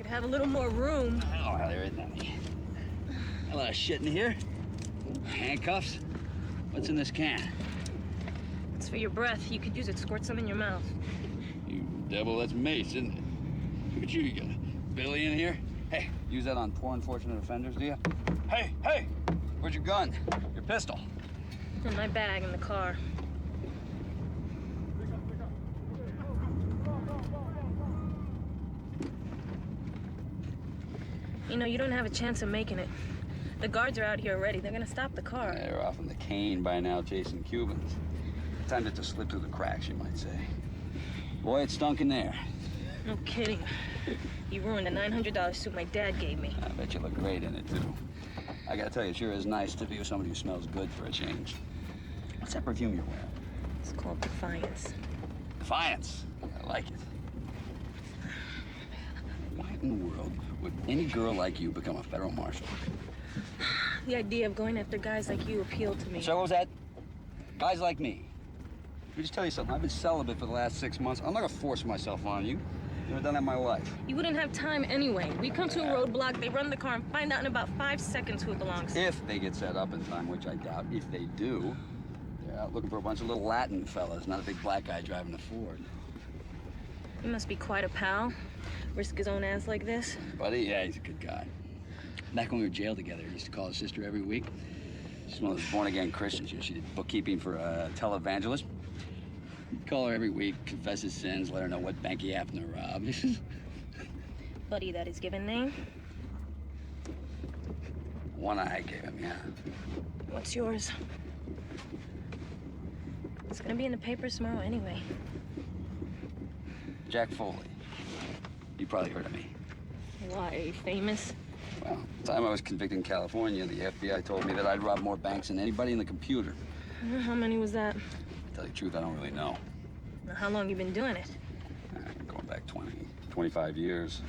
Could have a little more room. Oh, there isn't any. A lot of shit in here. Handcuffs. What's in this can? It's for your breath. You could use it. Squirt some in your mouth. You devil, that's mace, isn't it? Look at you got a Billy in here. Hey, use that on poor unfortunate offenders, do you? Hey, where's your gun? Your pistol? In my bag in the car. You know, you don't have a chance of making it. The guards are out here already. They're gonna stop the car. They're off on the cane by now chasing Cubans. Time to slip through the cracks, you might say. Boy, it stunk in there. No kidding. You ruined a $900 suit my dad gave me. I bet you look great in it, too. I gotta tell you, it sure is nice to be with somebody who smells good for a change. What's that perfume you're wearing? It's called Defiance. Defiance. I like it. Why in the world would any girl like you become a federal marshal? The idea of going after guys like you appealed to me. So what was that? Guys like me. Let me just tell you something. I've been celibate for the last 6 months. I'm not gonna force myself on you. Never done that in my life. You wouldn't have time anyway. We come to a roadblock, they run the car, and find out in about 5 seconds who it belongs to. If they get set up in time, which I doubt. If they do, they're out looking for a bunch of little Latin fellas, not a big black guy driving a Ford. He must be quite a pal. Risk his own ass like this. Buddy? Yeah, he's a good guy. Back when we were jailed together, he used to call his sister every week. She's one of those born-again Christians. She did bookkeeping for a televangelist. He'd call her every week, confess his sins, let her know what bank he happened to rob. Buddy, that his given name? One I gave him, yeah. What's yours? It's gonna be in the papers tomorrow anyway. Jack Foley. You probably heard of me. Why, are you famous? Well, the time I was convicted in California, the FBI told me that I'd robbed more banks than anybody in the computer. How many was that? To tell you the truth, I don't really know. Now, how long you been doing it? Going back 25 years.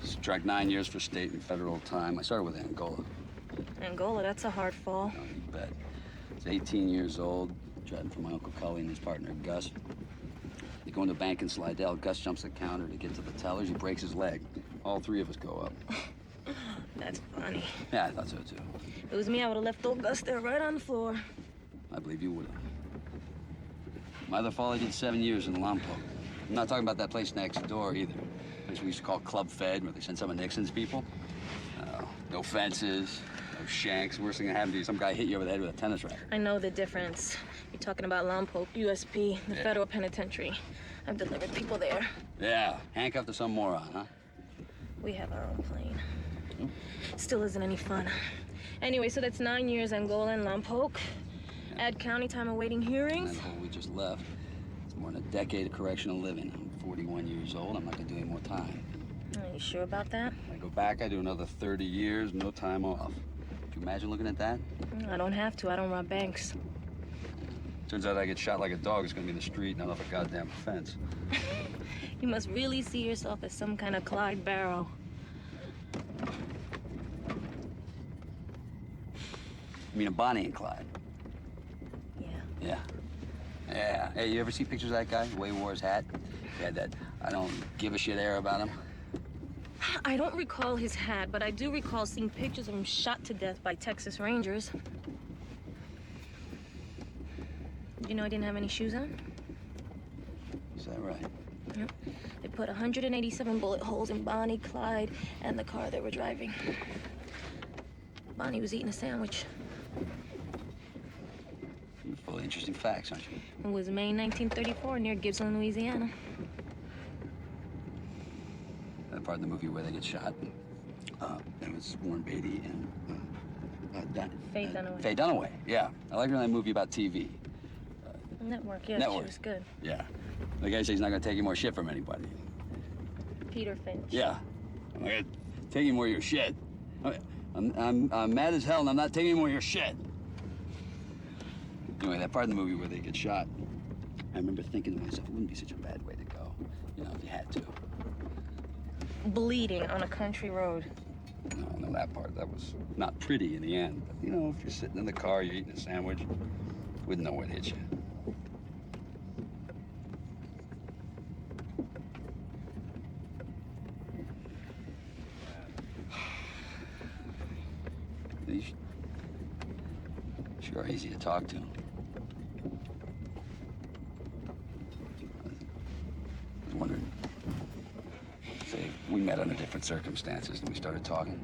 Struck 9 years for state and federal time. I started with Angola. Angola, that's a hard fall. Oh, you bet. I was 18 years old, driving for my Uncle Cully and his partner, Gus. They go into a bank in Slidell. Gus jumps the counter to get to the tellers. He breaks his leg. All 3 of us go up. That's funny. Yeah, I thought so, too. If it was me, I would have left old Gus there right on the floor. I believe you would have. My other fall, I did 7 years in Lompoc. I'm not talking about that place next door, either. Place we used to call Club Fed, where they sent some of Nixon's people. No fences, no shanks. Worst thing that happened to you, some guy hit you over the head with a tennis racket. I know the difference. You're talking about Lompoc, USP, the federal penitentiary. I've delivered people there. Yeah, handcuffed to some moron, huh? We have our own plane. Still isn't any fun. Anyway, so that's 9 years Angola and Lompoc. Add county time awaiting hearings. And that hole we just left. It's more than a decade of correctional living. I'm 41 years old. I'm not gonna do any more time. Are you sure about that? When I go back, I do another 30 years, no time off. Could you imagine looking at that? I don't have to. I don't rob banks. Turns out I get shot like a dog. It's gonna be in the street, not off a goddamn fence. You must really see yourself as some kind of Clyde Barrow. You mean a Bonnie and Clyde? Yeah. Yeah. Hey, you ever see pictures of that guy? The way he wore his hat? He had that I don't give a shit air about him. I don't recall his hat, but I do recall seeing pictures of him shot to death by Texas Rangers. Did you know I didn't have any shoes on? Is that right? Yep. They put 187 bullet holes in Bonnie, Clyde, and the car they were driving. Bonnie was eating a sandwich. You're full of interesting facts, aren't you? It was May 1934 near Gibson, Louisiana. That part of the movie where they get shot. It was Warren Beatty and Faye Dunaway. Faye Dunaway, yeah. I like her in that movie about TV. Network, yeah, Network. she was good. Yeah. The guy says he's not gonna take any more shit from anybody. Peter Finch. Yeah. I'm not gonna take any more of your shit. I'm mad as hell and I'm not taking any more of your shit. Anyway, that part of the movie where they get shot, I remember thinking to myself, it wouldn't be such a bad way to go, you know, if you had to. Bleeding on a country road. No, that part, that was not pretty in the end. But, you know, if you're sitting in the car, you're eating a sandwich, you wouldn't know what hit you. sure are easy to talk to. I was wondering, say, we met under different circumstances and we started talking.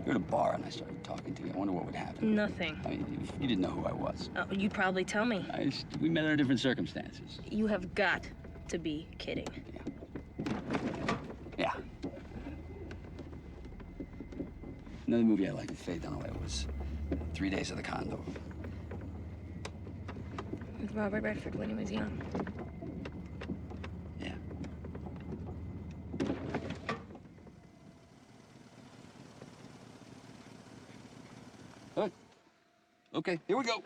You're at a bar and I started talking to you. I wonder what would happen. Nothing. I mean, you didn't know who I was. Oh, you'd probably tell me. We met under different circumstances. You have got to be kidding. Yeah. Another movie I liked with Faye Dunaway was 3 Days of the Condor. With Robert Redford when he was young. Yeah. Good. Okay, here we go.